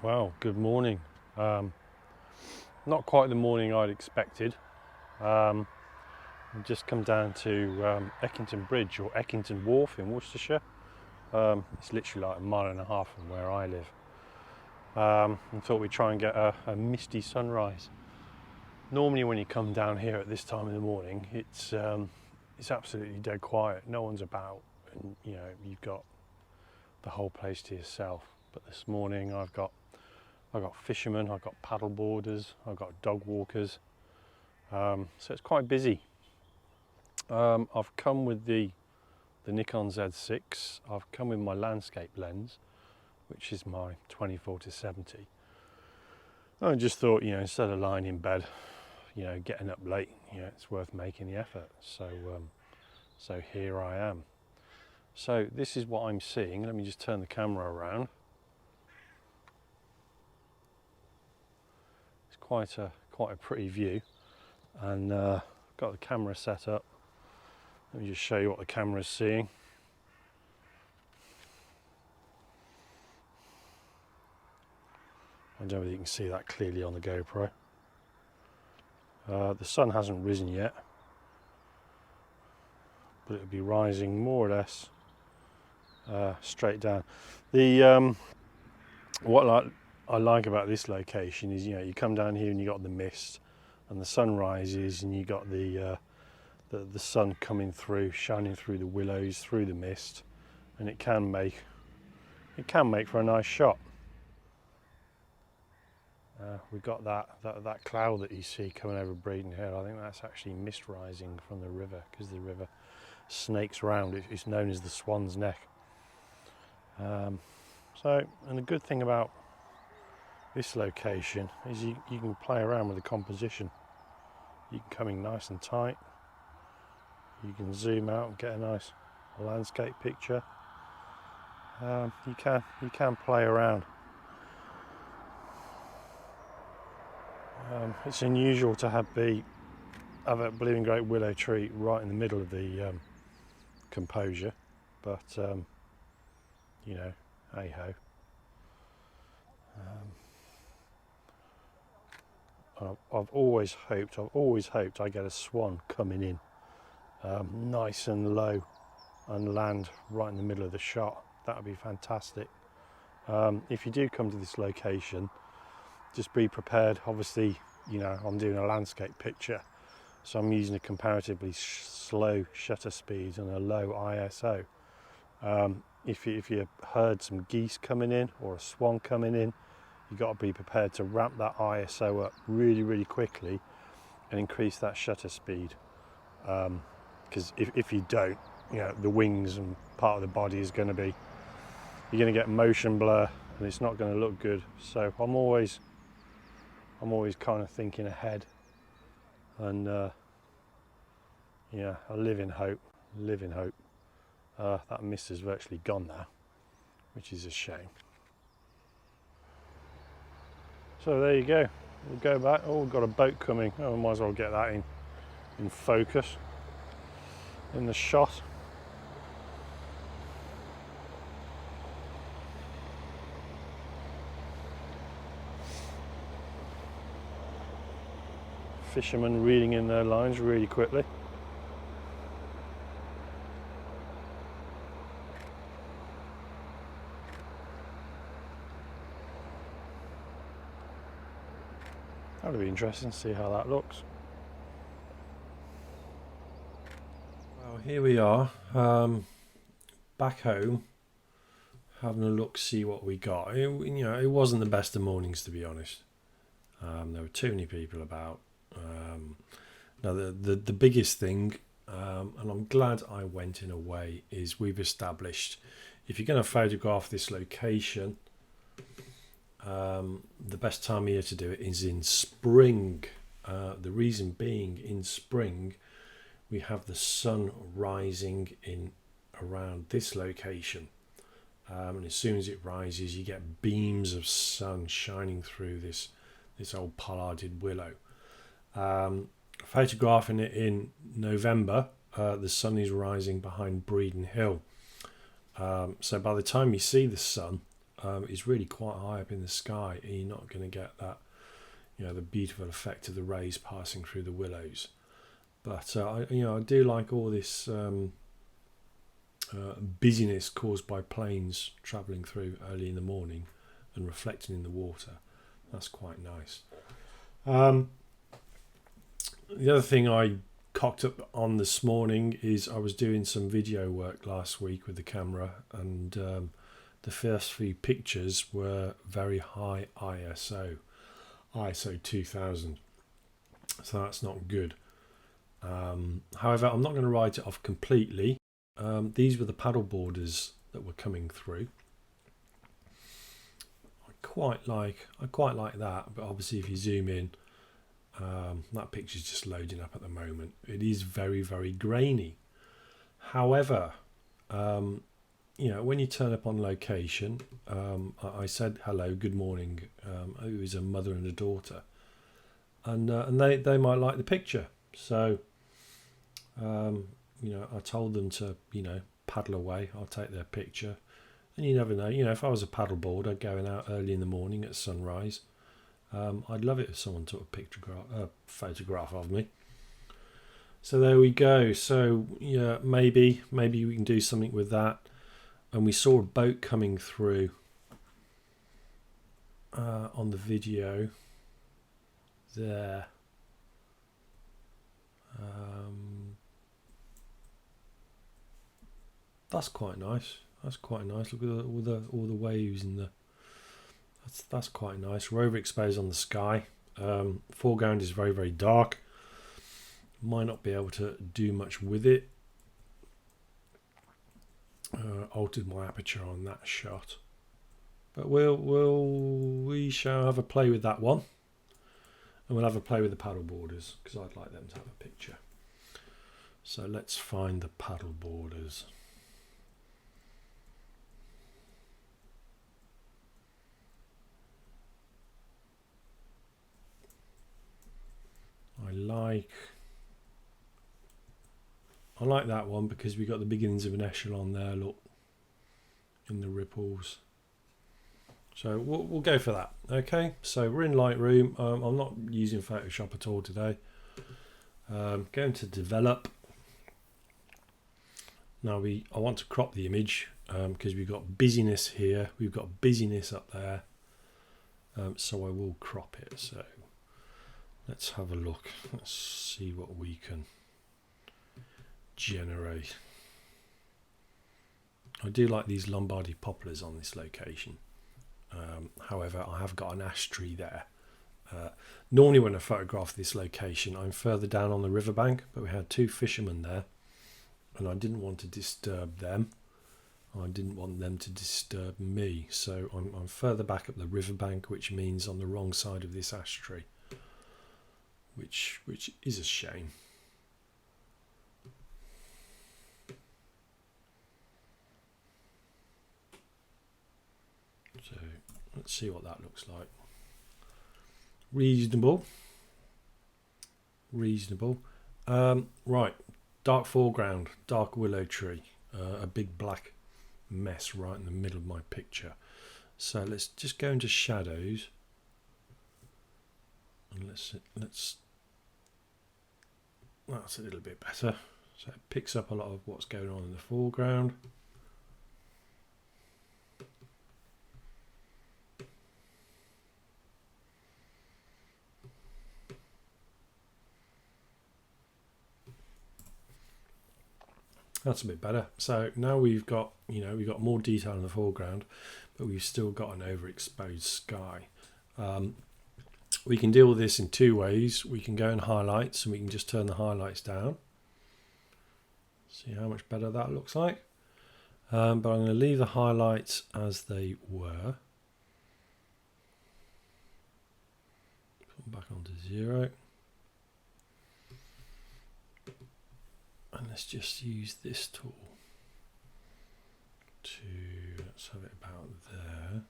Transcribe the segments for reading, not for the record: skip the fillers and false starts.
Well, good morning. Not quite the morning I'd expected. I've just come down to Eckington Bridge or Eckington Wharf in Worcestershire. It's literally like a mile and a half from where I live. And thought we'd try and get a misty sunrise. Normally when you come down here at this time in the morning, it's absolutely dead quiet. No one's about, and you've got the whole place to yourself. But this morning I've got fishermen, I've got paddle boarders, I've got dog walkers, so it's quite busy. I've come with the Nikon Z6. I've come with my landscape lens, which is my 24-70. I just thought, instead of lying in bed, getting up late, it's worth making the effort. So here I am. So this is what I'm seeing. Let me just turn the camera around. Quite a pretty view, and got the camera set up. Let me just show you what the camera's seeing. I don't know whether you can see that clearly on the GoPro. The sun hasn't risen yet, but it'll be rising more or less straight down. What I like about this location is, you come down here and you got the mist, and the sun rises, and you got the sun coming through, shining through the willows, through the mist, and it can make for a nice shot. We've got that cloud that you see coming over Breeden Hill. I think that's actually mist rising from the river, because the river snakes round. It's known as the Swan's Neck. And the good thing about this location is you can play around with the composition. You can come in nice and tight. You can zoom out and get a nice landscape picture. You can play around. It's unusual to have a blue and great willow tree right in the middle of the composure, but hey ho. I've always hoped I get a swan coming in nice and low and land right in the middle of the shot. That would be fantastic. If you do come to this location, just be prepared. Obviously, I'm doing a landscape picture, so I'm using a comparatively slow shutter speed and a low ISO. If you heard some geese coming in or a swan coming in, you've got to be prepared to ramp that ISO up really, really quickly and increase that shutter speed. Because if you don't, the wings and part of the body is you're going to get motion blur, and it's not going to look good. So I'm always kind of thinking ahead, and I live in hope. That mist is virtually gone now, which is a shame. So there you go. We'll go back. Oh, we've got a boat coming. Oh, we might as well get that in focus, in the shot. Fishermen reeling in their lines really quickly. That'll be interesting to see how that looks. Well, here we are, back home, having a look, see what we got. It wasn't the best of mornings, to be honest. There were too many people about. Now the biggest thing, and I'm glad I went in a way, is we've established, if you're going to photograph this location, the best time of year to do it is in spring. The reason being, in spring we have the sun rising in around this location, and as soon as it rises you get beams of sun shining through this old pollarded willow. Photographing it in November, the sun is rising behind Breeden Hill, so by the time you see the sun, is really quite high up in the sky, and you're not going to get that, the beautiful effect of the rays passing through the willows. But I do like all this busyness caused by planes travelling through early in the morning and reflecting in the water. That's quite nice. The other thing I cocked up on this morning is I was doing some video work last week with the camera, and the first few pictures were very high ISO 2000, so that's not good. However, I'm not going to write it off completely. These were the paddle borders that were coming through. I quite like that, but obviously if you zoom in, that picture's just loading up at the moment. It is very, very grainy. However, when you turn up on location, I said hello, good morning. It was a mother and a daughter, and they might like the picture. So, I told them to, paddle away. I'll take their picture. And you never know. If I was a paddleboard, I'd go out early in the morning at sunrise. I'd love it if someone took a photograph of me. So there we go. So yeah, maybe we can do something with that. And we saw a boat coming through on the video there. That's quite nice. Look at all the waves and that's quite nice. Rover exposed on the sky. Foreground is very, very dark. Might not be able to do much with it. Altered my aperture on that shot, but we shall have a play with that one, and we'll have a play with the paddle borders because I'd like them to have a picture. So let's find the paddle borders. I like that one because we got the beginnings of an echelon there, look, in the ripples. So we'll go for that. Okay, so we're in Lightroom. I'm not using Photoshop at all today. Going to develop. Now I want to crop the image because we've got busyness here. We've got busyness up there. So I will crop it. So let's have a look. Let's see what we can generate. I do like these Lombardy poplars on this location. However, I have got an ash tree there. Normally when I photograph this location, I'm further down on the riverbank, but we had two fishermen there and I didn't want to disturb them. I didn't want them to disturb me, so I'm further back up the riverbank, which means on the wrong side of this ash tree, which is a shame. So let's see what that looks like. Reasonable. Right, dark foreground, dark willow tree, a big black mess right in the middle of my picture. So let's just go into shadows and let's that's a little bit better. So it picks up a lot of what's going on in the foreground. That's a bit better. So now we've got more detail in the foreground, but we've still got an overexposed sky. We can deal with this in two ways. We can go in highlights and we can just turn the highlights down. See how much better that looks like. But I'm going to leave the highlights as they were. Put them back onto 0. And let's just use this tool to, let's have it about there.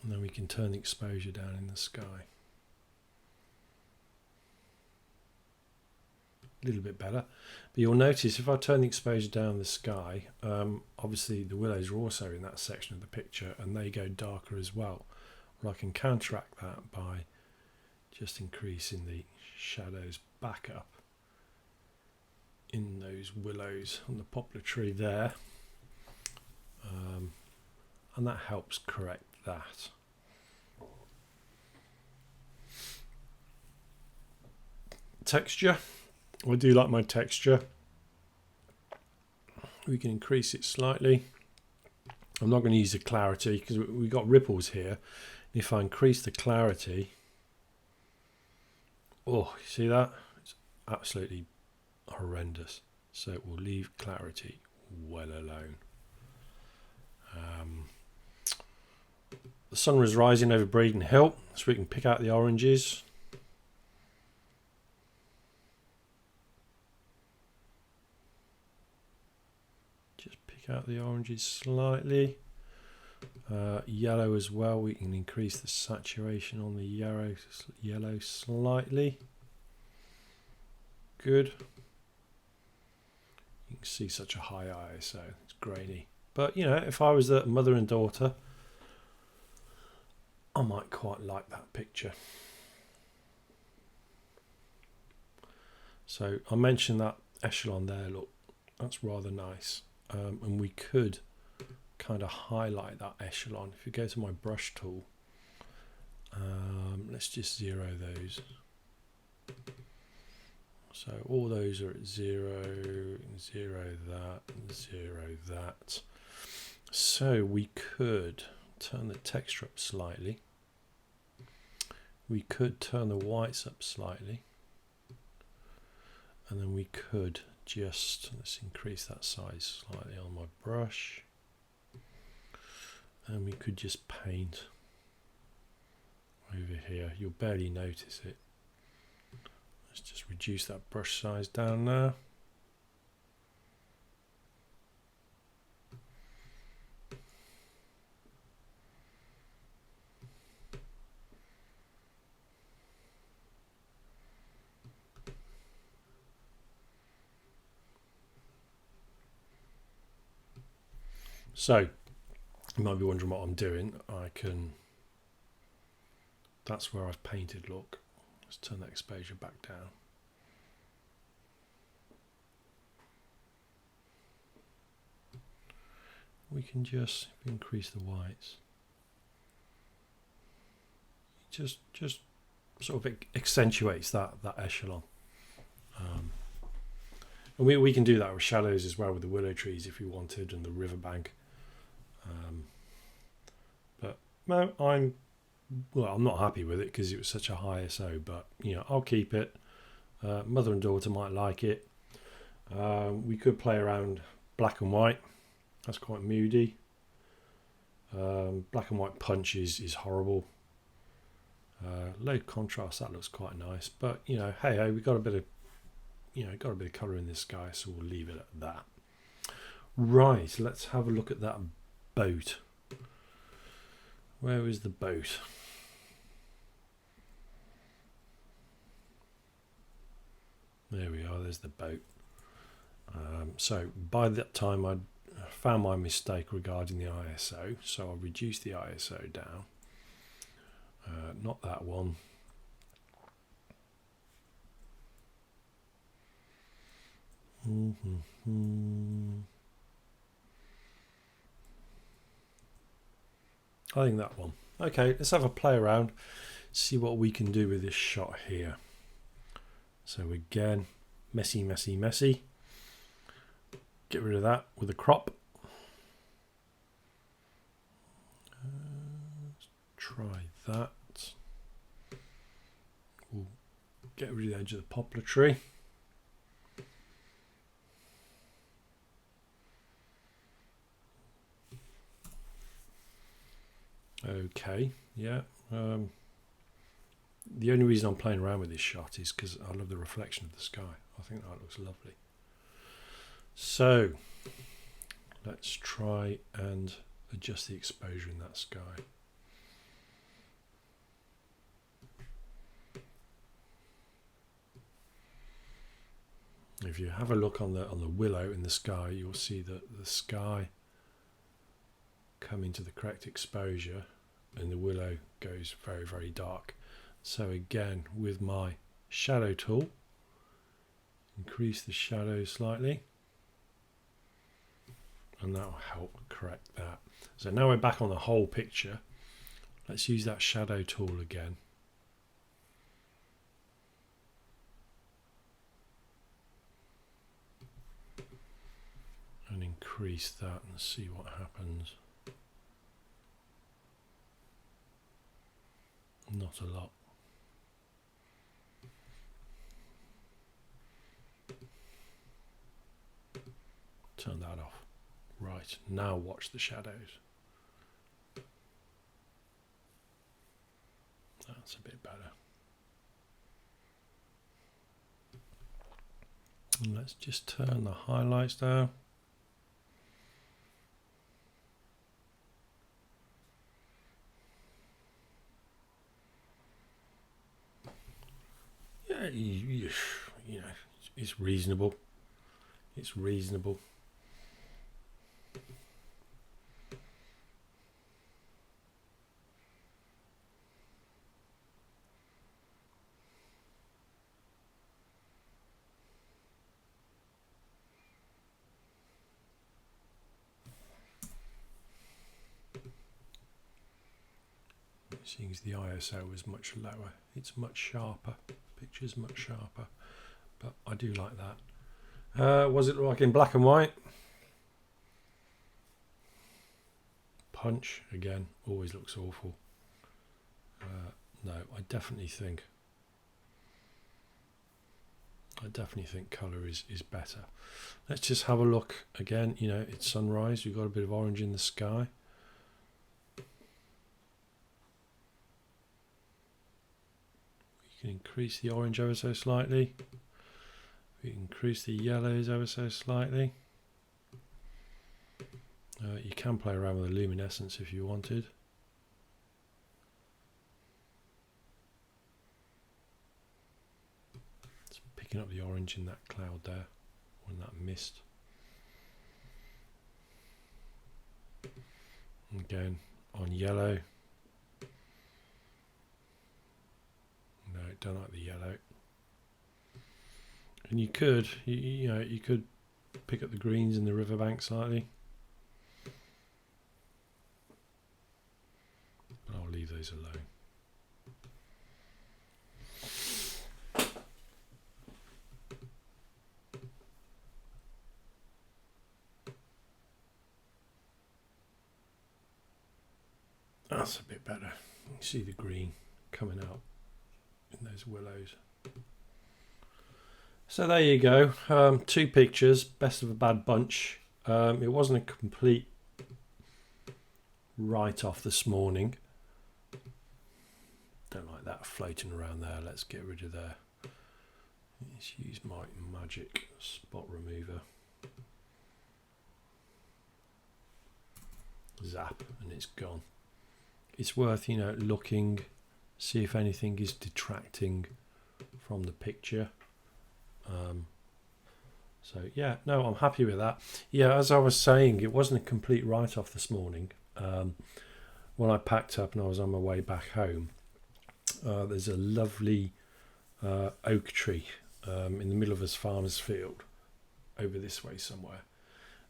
And then we can turn the exposure down in the sky. a little bit better. But you'll notice if I turn the exposure down the sky, obviously the willows are also in that section of the picture and they go darker as well. Well, I can counteract that by just increasing the shadows back up in those willows on the poplar tree there, and that helps correct that. Texture, I do like my texture. We can increase it slightly. I'm not going to use the clarity because we've got ripples here. If I increase the clarity, oh, you see that? It's absolutely horrendous. So we'll leave clarity well alone. The sun was rising over Breeden Hill, so we can pick out the oranges. Just pick out the oranges slightly. Yellow as well, we can increase the saturation on the yellow slightly. Good. You can see such a high ISO, it's grainy. But you know, if I was the mother and daughter, I might quite like that picture. So I mentioned that echelon there, look, that's rather nice. And we could kind of highlight that echelon. If you go to my brush tool, let's just zero those. So all those are at 0, 0 that, and 0 that. So we could turn the texture up slightly. We could turn the whites up slightly. And then we could just, let's increase that size slightly on my brush. And we could just paint over here. You'll barely notice it. Let's just reduce that brush size down now. So, you might be wondering what I'm doing. That's where I've painted, look. Let's turn that exposure back down. We can just increase the whites. Just sort of accentuates that echelon. And we can do that with shadows as well with the willow trees if we wanted, and the riverbank. But no, I'm not happy with it because it was such a high ISO, but you know, I'll keep it. Mother and daughter might like it. We could play around black and white. That's quite moody. Black and white punch is horrible. Low contrast, that looks quite nice, but you know, hey, we got a bit of colour in this sky, so we'll leave it at that. Right, let's have a look at that boat. Where is the boat? There we are, there's the boat. So by that time I'd found my mistake regarding the ISO, so I'll reduce the ISO down. Not that one. I think that one. Okay, let's have a play around, see what we can do with this shot here. So again, messy, messy, messy. Get rid of that with a crop. Let's try that. We'll get rid of the edge of the poplar tree. Okay, yeah. The only reason I'm playing around with this shot is because I love the reflection of the sky. I think that looks lovely. So let's try and adjust the exposure in that sky. If you have a look on the willow in the sky, you'll see that the sky come into the correct exposure and the willow goes very, very dark. So again, with my shadow tool, increase the shadow slightly, and that will help correct that. So now we're back on the whole picture. Let's use that shadow tool again. And increase that and see what happens. Not a lot. Turn that off. Right, now watch the shadows. That's a bit better. And let's just turn the highlights down. Yeah, you know, it's reasonable. It's reasonable. Seeing as the ISO is much lower, it's much sharper. Picture's much sharper, but I do like that. Was it like in black and white? Punch again always looks awful. No, I definitely think colour is better. Let's just have a look again. You know, it's sunrise. We've got a bit of orange in the sky. Increase the orange ever so slightly. We increase the yellows ever so slightly. You can play around with the luminescence if you wanted. It's picking up the orange in that cloud there, or in that mist. Again, on yellow. No, don't like the yellow. And you could, you know, you could pick up the greens in the riverbank slightly, but I'll leave those alone. That's a bit better. You can see the green coming out in those willows. So there you go, 2 pictures, best of a bad bunch. It wasn't a complete write-off this morning. Don't like that floating around there. Let's get rid of that. Let's use my magic spot remover. Zap, and it's gone. It's worth, you know, looking, see if anything is detracting from the picture. So yeah, no, I'm happy with that. Yeah, as I was saying, it wasn't a complete write-off this morning. When I packed up and I was on my way back home, there's a lovely oak tree in the middle of this farmer's field over this way somewhere,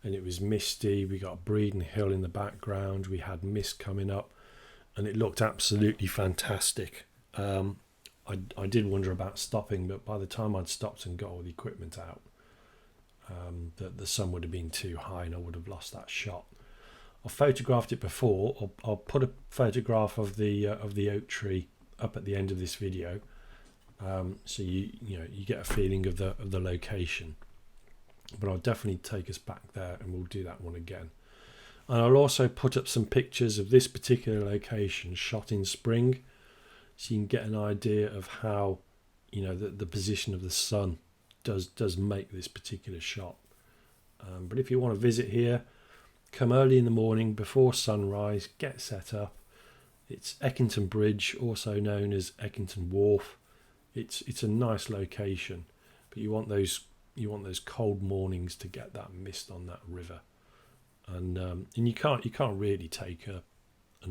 and it was misty. We got Breeden Hill in the background, we had mist coming up, and it looked absolutely fantastic. I did wonder about stopping, but by the time I'd stopped and got all the equipment out, the sun would have been too high and I would have lost that shot. I photographed it before. I'll put a photograph of the oak tree up at the end of this video, so you get a feeling of the location. But I'll definitely take us back there and we'll do that one again. And I'll also put up some pictures of this particular location shot in spring, so you can get an idea of how, you know, the position of the sun does make this particular shot. But if you want to visit here, come early in the morning before sunrise, get set up. It's Eckington Bridge, also known as Eckington Wharf. It's a nice location, but you want those you want those cold mornings to get that mist on that river, and you can't really take an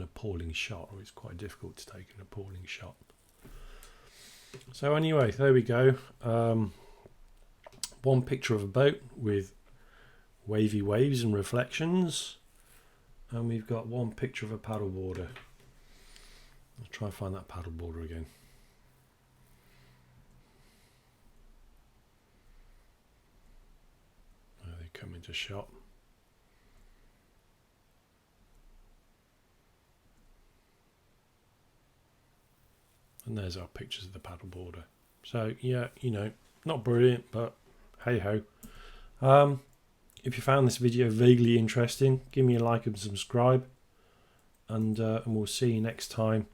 appalling shot, or it's quite difficult to take an appalling shot. So anyway, there we go. One picture of a boat with wavy waves and reflections, and we've got one picture of a paddleboarder. I'll try and find that paddleboarder again. There they come into shot. And there's our pictures of the paddleboarder. So yeah, you know, not brilliant, but hey ho. If you found this video vaguely interesting, give me a like and subscribe, and we'll see you next time.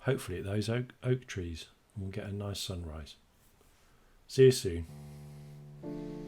Hopefully at those oak trees, and we'll get a nice sunrise. See you soon.